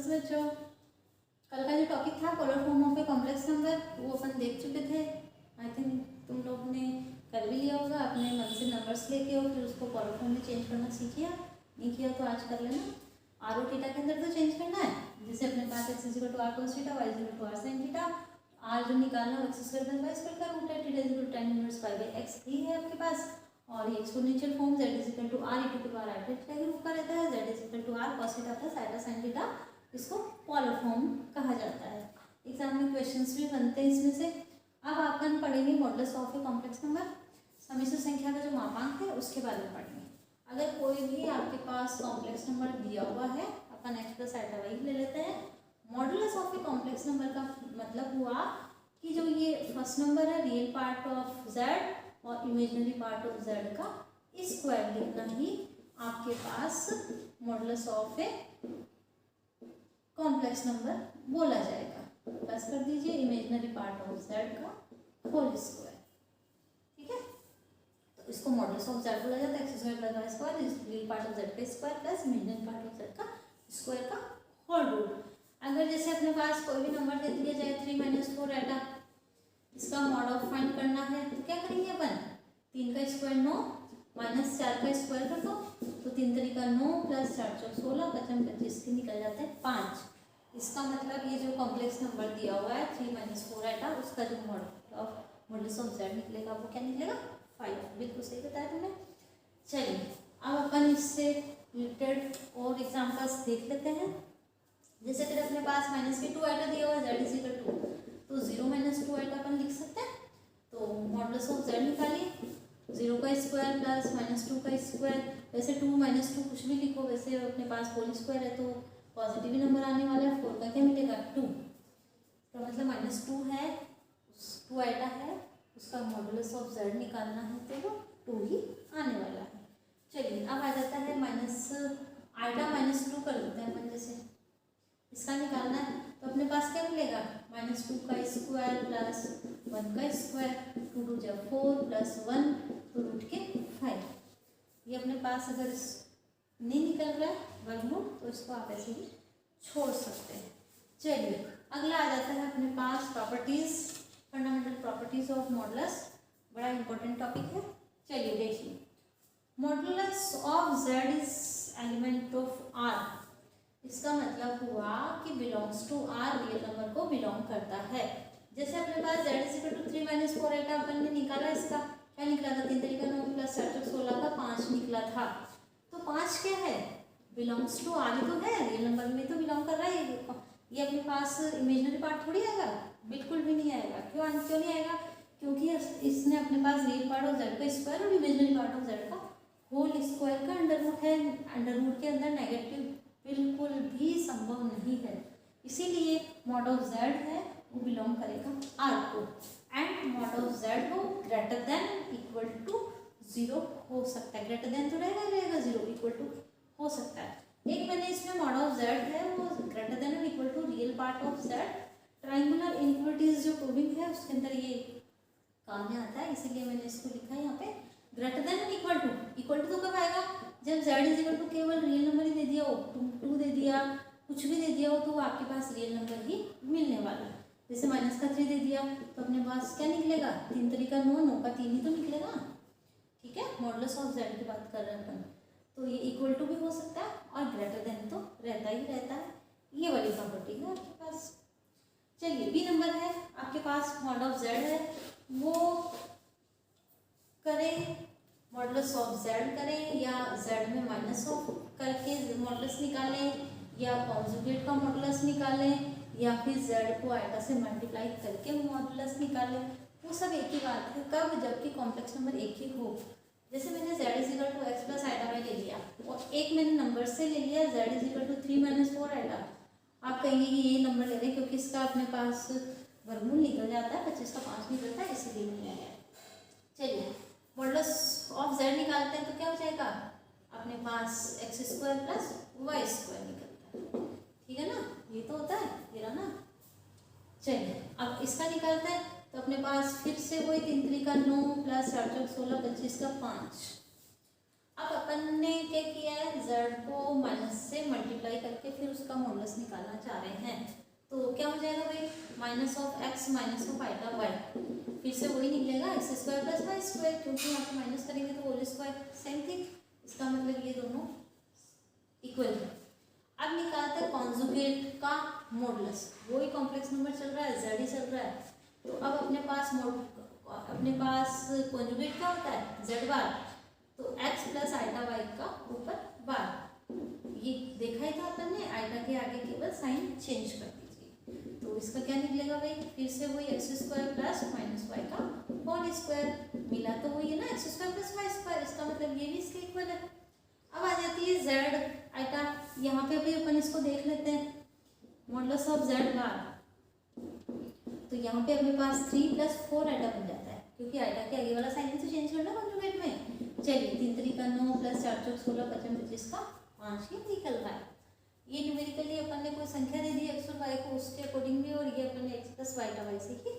नमस्ते बच्चों, कल का जो टॉपिक था polar form of a complex number वो अपन देख चुके थे। आई थिंक तुम लोग ने कर भी लिया होगा, अपने मन से नंबर्स लेके और फिर उसको पोलर फॉर्म में चेंज करना सीखिए। नहीं किया तो आज कर लेना। आर और थीटा के अंदर तो चेंज करना है, जैसे अपने पास X equal to R cos theta, Y equal to R sine theta. R जो निकालना है X square plus Y square का रूट है, theta equal to tan inverse Y by X ही है आपके पास। और ये exponential form z is equal to r e to the power r theta के रूप का रहता है। z is equal to r cos theta plus i sin theta, इसको पोलर फॉर्म कहा जाता है। एग्जाम में क्वेश्चंस भी बनते हैं इसमें से। अब अपन पढ़ेंगे modulus of a complex number, समिश्र संख्या का जो मापांक है उसके बारे में पढ़ेंगे। अगर कोई भी आपके पास कॉम्प्लेक्स नंबर दिया हुआ है, अपन x प्लस आइटा वाई ले लेते हैं। Modulus of a complex number का मतलब हुआ कि जो ये फर्स्ट नंबर है रियल पार्ट ऑफ z और इमेजिनरी पार्ट ऑफ z का स्क्वायर लिखना ही आपके पास modulus of a complex number बोला जाएगा। प्लस कर दीजिए इमेजिनरी पार्ट ऑफ z का होल स्क्वायर, ठीक है। तो इसको मॉडुलस ऑफ z बोला जाता है। X square plus Y square is real part of z का square plus imaginary part of z का स्क्वायर का होल रूट। अगर जैसे अपने पास कोई भी नंबर दे दिया जाए 3 - 4 एटा, इसका मॉड ऑफ फाइंड करना है तो क्या करेंगे अपन, 3 का स्क्वायर 9 माइनस 4 का स्क्वायर कर दो तो 3 तरीका 9 प्लस 4 चौक 16 पचम 25 के निकल जाते हैं 5। इसका मतलब ये जो कॉम्प्लेक्स नंबर दिया हुआ है 3 - 4 एटा, उसका जो मॉडुलस ऑफ z निकलेगा वो क्या निकलेगा 5। बिल्कुल सही बताया तुमने। चलिए अब अपन इससे रिलेटेड और एग्जाम्पल्स देख लेते हैं। जैसे अगर अपने पास -2 एटा दिया हुआ है z इज इक्वल टू, तो 0 - 2 एटा अपन लिख सकते हैं। तो मॉडुलस ऑफ z निकालिए, 0 का स्क्वायर प्लस -2 का स्क्वायर। वैसे 2 - 2 कुछ भी लिखो, वैसे अपने पास होल स्क्वायर है तो पॉजिटिव ही नंबर आने वाला है। 4 का क्या मिलेगा 2, तो मतलब -2 है, 2 एटा है, उसका मॉडुलस ऑफ z निकालना है तो वो 2 ही आने वाला है। चलिए अब आ जाता है आइटा -2 कर देते हैं अपन। जैसे इसका निकालना है तो अपने पास क्या मिलेगा -2 का स्क्वायर प्लस 1 का स्क्वायर, 2 × 2 = 4 प्लस 1 तो रूट के 5। ये अपने पास अगर नहीं निकल रहा है वर्गमूल तो इसको आप ऐसे ही छोड़ सकते हैं। चलिए अगला आ जाता है अपने पास properties, fundamental properties of modulus, बड़ा इंपॉर्टेंट टॉपिक है। चलिए देखिए, modulus of z is element of r। इसका मतलब हुआ कि belongs to r, real number को बिलोंग करता है। जैसे अपने पास z इज इक्वल टू 3 - 4 एटा अपन ने निकाला, इसका क्या निकला था 3 तरीका 9 प्लस 4 चौक 16 का 5 निकला था। तो 5 क्या है, बिलोंग्स टू r ही तो है, रियल नंबर में तो बिलोंग कर रहा है। ये अपने पास इमेजिनरी पार्ट थोड़ी आएगा, बिल्कुल भी नहीं आएगा। क्यों नहीं आएगा, क्योंकि इसने अपने पास रियल पार्ट ऑफ z का स्क्वायर और इमेजिनरी पार्ट ऑफ z का होल स्क्वायर का अंडर रूट है। अंडर रूट के अंदर नेगेटिव बिल्कुल भी संभव नहीं है, इसीलिए मॉड ऑफ z है वो बिलोंग करेगा r को। एंड मॉड ऑफ z हो ग्रेटर देन इक्वल टू 0 हो सकता है। ग्रेटर देन तो रहेगा 0 इक्वल टू हो सकता है। एक मैंने इसमें मॉड ऑफ z है वो ग्रेटर देन और equal to real part of z, triangular inequalities जो प्रूविंग है उसके अंदर ये काम में आता है, इसीलिए मैंने इसको लिखा है यहाँ पे ग्रेटर देन और इक्वल टू तो कब आएगा, जब z इज इक्वल टू केवल रियल नंबर ही दे दिया हो, 2 दे दिया, कुछ भी दे दिया हो, तो वो आपके पास रियल नंबर ही मिलने वाला है। जैसे -3 दे दिया तो अपने पास क्या निकलेगा 3 तरीका 9 का 3 ही तो निकलेगा, ठीक है। मॉडुलस ऑफ z की बात कर रहे हैं अपन, तो ये इक्वल टू भी हो सकता है और ग्रेटर देन तो रहता ही रहता है। ये वाली प्रॉपर्टी है आपके पास। चलिए बी नंबर है आपके पास, मॉड ऑफ z है वो करें, मॉडुलस ऑफ z करें या z में माइनस ऑफ करके मॉडुलस निकालें या कॉन्जुगेट का मॉडुलस निकालें या फिर z को आइटा से मल्टीप्लाई करके मॉडुलस निकालें, वो सब एक ही बात है। कब, जबकि कॉम्प्लेक्स नंबर एक ही हो। जैसे मैंने z is equal to X plus iota Y ले लिया और एक मैंने नंबर से ले लिया z इज इक्वल टू 3 - 4 एटा। आप कहेंगे कि ये नंबर ले लें क्योंकि इसका अपने पास वर्गमूल निकल जाता है, 25 का 5 निकलता है, इसीलिए नहीं आया। चलिए मॉडुलस ऑफ z निकालते हैं तो क्या हो जाएगा, अपने पास X square plus Y square निकलता है, ठीक है ना। ये तो होता है, ये रहा ना। चलिए अब इसका निकालते हैं तो अपने पास फिर से वही 3 तरीका 9 प्लस 4 चौक 16 25 का 5। अब अपन अपन ने क्या किया है, z को माइनस से मल्टीप्लाई करके फिर उसका मॉडुलस निकालना चाह रहे हैं। तो क्या हो जाएगा भाई, minus of x minus of iota y, फिर से वही निकलेगा X square plus Y square, क्योंकि यहाँ पे माइनस करेंगे तो होल स्क्वायर, सेम थिंग। इसका मतलब ये दोनों इक्वल है। अब निकालते हैं कॉन्जुगेट का मॉडुलस, वही कॉम्प्लेक्स नंबर चल रहा है, z ही चल रहा है। तो अब अपने पास कॉन्जुगेट क्या होता है, z बार, तो x प्लस आइटा y का ऊपर बार, ये देखा ही था अपन ने, आइटा के आगे केवल साइन चेंज कर दीजिए। तो इसका क्या निकलेगा भाई, फिर से वही X square plus minus Y का होल स्क्वायर, मिला तो वही है ना X square plus Y square, इसका मतलब ये भी इसके इक्वल है। अब आ जाती है z आइटा, यहाँ पे भी अपन इसको देख लेते हैं, मॉडुलस ऑफ z बार, तो यहाँ पे अपने पास 3 + 4 आइटा बन जाता है, क्योंकि आइटा के आगे वाला साइन से चेंज करना कॉन्जुगेट में। चलिए 3 3 का 9 + 4 4 16 55 25 का 5 ही निकल रहा है। ये न्यूमेरिकली अपन ने कोई संख्या दे दी x और y को, उसके अकॉर्डिंग भी, और ये अपन ने x + y का y से ही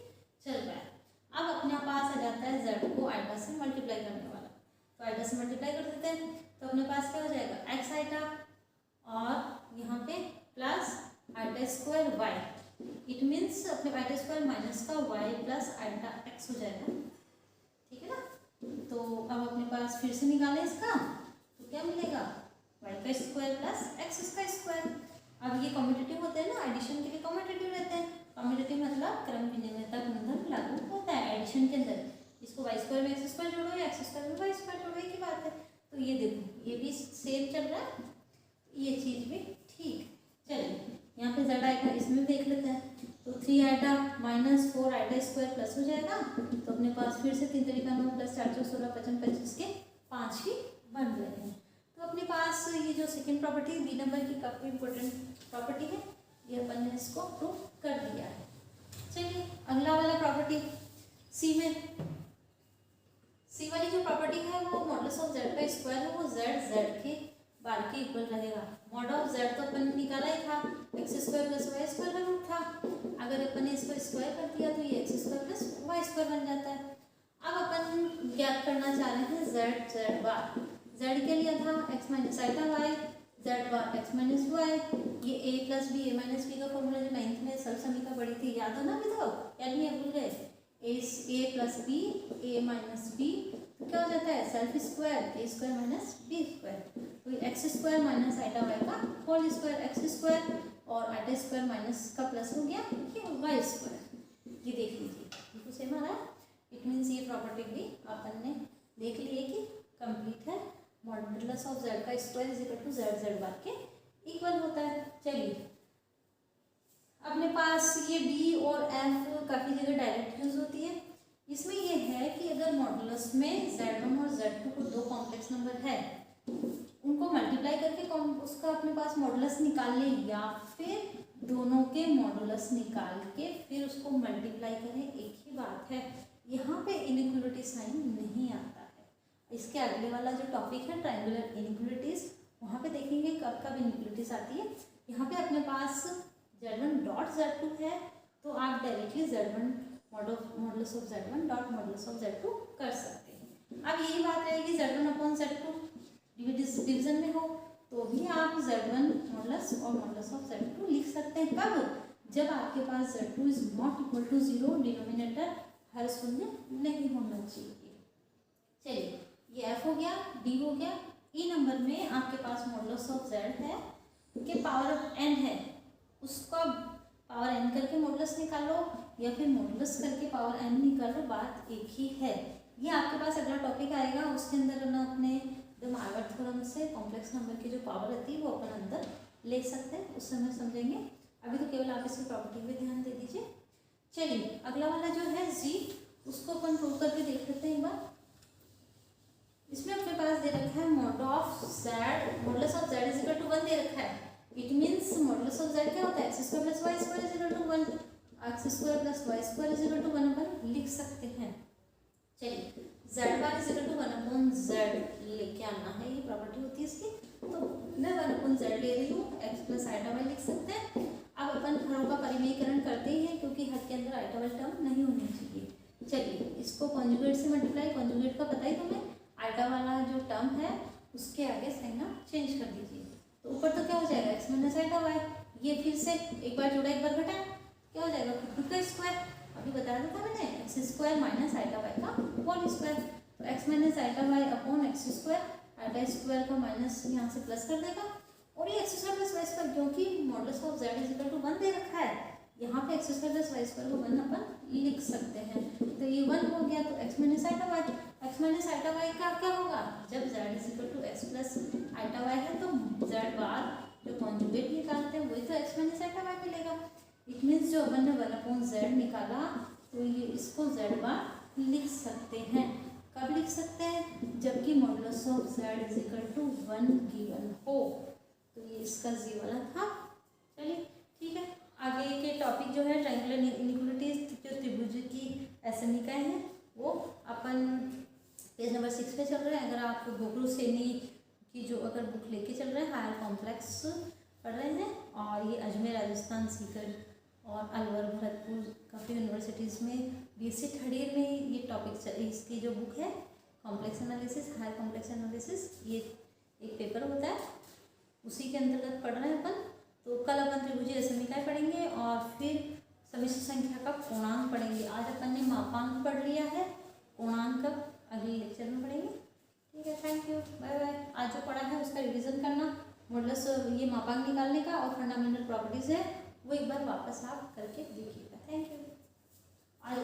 चल रहा है। अब अपने पास आ जाता है z को आइटा से मल्टीप्लाई करने वाला, तो आइटा से मल्टीप्लाई कर देते हैं, तो अपने पास क्या हो जाएगा, x आइटा और यहाँ पे plus iota square y, it means अपने आइटा स्क्वायर माइनस का y प्लस आइटा x हो जाएगा, ठीक है ना। तो अब अपने पास फिर से निकालें इसका, तो क्या मिलेगा, y का स्क्वायर प्लस x का स्क्वायर। अब ये कम्यूटेटिव होते हैं ना, एडिशन के लिए कम्यूटेटिव रहते हैं। कम्यूटेटिव मतलब क्रम विनिमयता गुणधर्म लागू होता है एडिशन के अंदर, इसको y स्क्वायर में x स्क्वायर जोड़ो या x स्क्वायर में y स्क्वायर जोड़ो, एक ही बात है। तो ये देखो ये भी सेम चल रहा है, ये चीज भी ठीक। चलिए यहाँ पे z आएगा, इसमें देख लेते हैं, तो 3 iota minus 4 iota square plus हो जाएगा, तो अपने पास फिर से 3 3 का 9 + 4 4 16 55 25 के 5 ही बन रहे हैं। तो अपने पास ये जो सेकंड प्रॉपर्टी बी नंबर की काफ़ी इंपॉर्टेंट प्रॉपर्टी है, ये अपन ने इसको प्रूव कर दिया है। चलिए अगला वाला प्रॉपर्टी सी में, सी वाली जो प्रॉपर्टी है वो मॉडुलस ऑफ z का स्क्वायर है, वो z के बार के इक्वल रहेगा। मॉड ऑफ z तो अपन ने निकाला ही था, X square plus Y square का रूट था, अगर अपन ने इसको स्क्वायर कर दिया तो ये X square plus Y square बन जाता है। अब अपन ज्ञात करना चाह रहे हैं z बार, z के लिए था x minus iota y, z bar x minus Y, ये a plus B a minus B का फॉर्मूला जो 9th में सरल समीकरण पढ़ी थी, याद हो ना अभी तो, याद नहीं है, भूल गए, a plus B a minus B, क्या हो जाता है self square a square minus B square, तो X square minus iota Y का होल स्क्वायर एक्स स्क्वायर, और आइटा स्क्वायर माइनस का प्लस हो गया ये वाई स्क्वायर, ये देख लीजिए बिल्कुल सेम आ रहा है। इट मीन्स ये प्रॉपर्टी भी अपन ने देख ली है कि कंप्लीट है, मॉडुलस ऑफ z का square is equal to z bar के इक्वल होता है। चलिए अपने पास ये d और f काफ़ी जगह डायरेक्ट यूज होती है, इसमें ये है कि अगर मॉडुलस में z1 और z2 को दो कॉम्प्लेक्स नंबर है, उनको मल्टीप्लाई करके उसका अपने पास मॉडुलस निकाल ले, या फिर दोनों के मॉडुलस निकाल के फिर उसको मल्टीप्लाई करें, एक ही बात है। यहाँ पे इनइक्वलिटी साइन नहीं आता है। इसके अगले वाला जो टॉपिक है ट्रायंगुलर इनइक्वलिटीज, वहाँ पे देखेंगे कब कब इनइक्वलिटीज आती है। यहाँ पे अपने पास z1 डॉट z2 है, तो आप directly z1 modulus of z1 dot modulus of z2 कर सकते हैं। अब यही बात रहेगी z1 अपॉन z2 डिवीजन में हो तो भी आप z1 मॉडुलस और मॉडुलस ऑफ z2 लिख सकते हैं। कब? जब आपके पास z2 is not equal to 0, denominator हर शून्य नहीं होना चाहिए। चलिए ये f हो गया, d हो गया, e नंबर में आपके पास मॉडुलस ऑफ z है के पावर ऑफ n है, उसका पावर n करके मॉडुलस निकालो या फिर मॉडुलस करके पावर n निकालो, बात एक ही है। ये आपके पास अगला टॉपिक आएगा, उसके अंदर ना अपने एकदम आवर्त थ्योरम से कॉम्प्लेक्स नंबर की जो पावर रहती है वो अपन अंदर ले सकते हैं, उस समय समझेंगे। अभी तो केवल आप इसकी प्रॉपर्टी पे ध्यान दे दीजिए। चलिए अगला वाला जो है जी, उसको अपन प्रूव करके देख लेते हैं एक बार। इसमें अपने पास दे रखा है modulus of z is equal to 1 दे रखा है। It means modulus of z क्या होता है, X square plus Y square is equal to 1, X square plus Y square is equal to 1 अपन लिख सकते हैं। चलिए z bar is equal to 1 upon z लेके आना है, ये प्रॉपर्टी होती है इसकी। तो मैं 1 अपॉन z ले रही हूँ, x प्लस आइटा वाई लिख सकते हैं। अब अपन हरों का परिमेयकरण करते ही हैं, क्योंकि हर के अंदर आइटा वाई टर्म नहीं होनी चाहिए। चलिए इसको कॉन्जुगेट से मल्टीप्लाई, कॉन्जुगेट का पता ही तुम्हें, आइटा वाला जो टर्म है उसके आगे साइन आप चेंज कर दीजिए। तो ऊपर तो क्या हो जाएगा एक्स माइनस आइटा वाई, ये फिर से एक बार जोड़ा एक बार घटा, क्या हो जाएगा खुद का स्क्वायर, अभी बताया था मैंने X square minus iota Y का होल स्क्वायर। तो X minus iota Y upon X square, iota square का माइनस यहाँ से प्लस कर देगा, और ये X square plus Y square क्योंकि modulus of Z is equal to 1 दे रखा है, यहाँ पे X square plus Y square को 1 अपन लिख सकते हैं। तो ये 1 हो गया, तो X minus iota Y, X minus iota Y का क्या होगा, जब Z is equal to X plus iota Y है तो जेड बार जो कॉन्जुगेट निकालते हैं वही तो एक्स माइनस आइटा वाई मिलेगा। इट मीन्स जो अपन ने 1/z निकाला तो ये इसको z बार लिख सकते हैं। कब लिख सकते हैं, जबकि modulus of z is equal to 1 given हो। तो ये इसका जी वाला था। चलिए ठीक है, आगे के टॉपिक जो है ट्रायंगुलर इनइक्वालिटीज, जो त्रिभुज की असमीकाएं हैं वो अपन पेज नंबर 6 पे चल रहे हैं। अगर आप गोकुल सैनी की जो अगर बुक लेके चल रहे हैं, हायर कॉम्प्लेक्स पढ़ रहे हैं, और ये अजमेर राजस्थान सीकर और अलवर भरतपुर काफ़ी यूनिवर्सिटीज़ में BSc थर्ड ईयर में ये टॉपिक, इसकी जो बुक है complex analysis, higher complex analysis, ये एक पेपर होता है, उसी के अंतर्गत पढ़ रहे हैं अपन। तो कल अपन त्रिभुजीय असमीकाएं पढ़ेंगे और फिर समिश्र संख्या का पूर्णांक पढ़ेंगे। आज अपन ने मापांक पढ़ लिया है, पूर्णांक अगले लेक्चर में पढ़ेंगे। ठीक है, थैंक यू, बाय बाय। आज जो पढ़ा है उसका रिवीजन करना, मॉडुलस ये मापांक निकालने का और फंडामेंटल प्रॉपर्टीज है वो एक बार वापस आप करके देखिएगा। Thank you. आज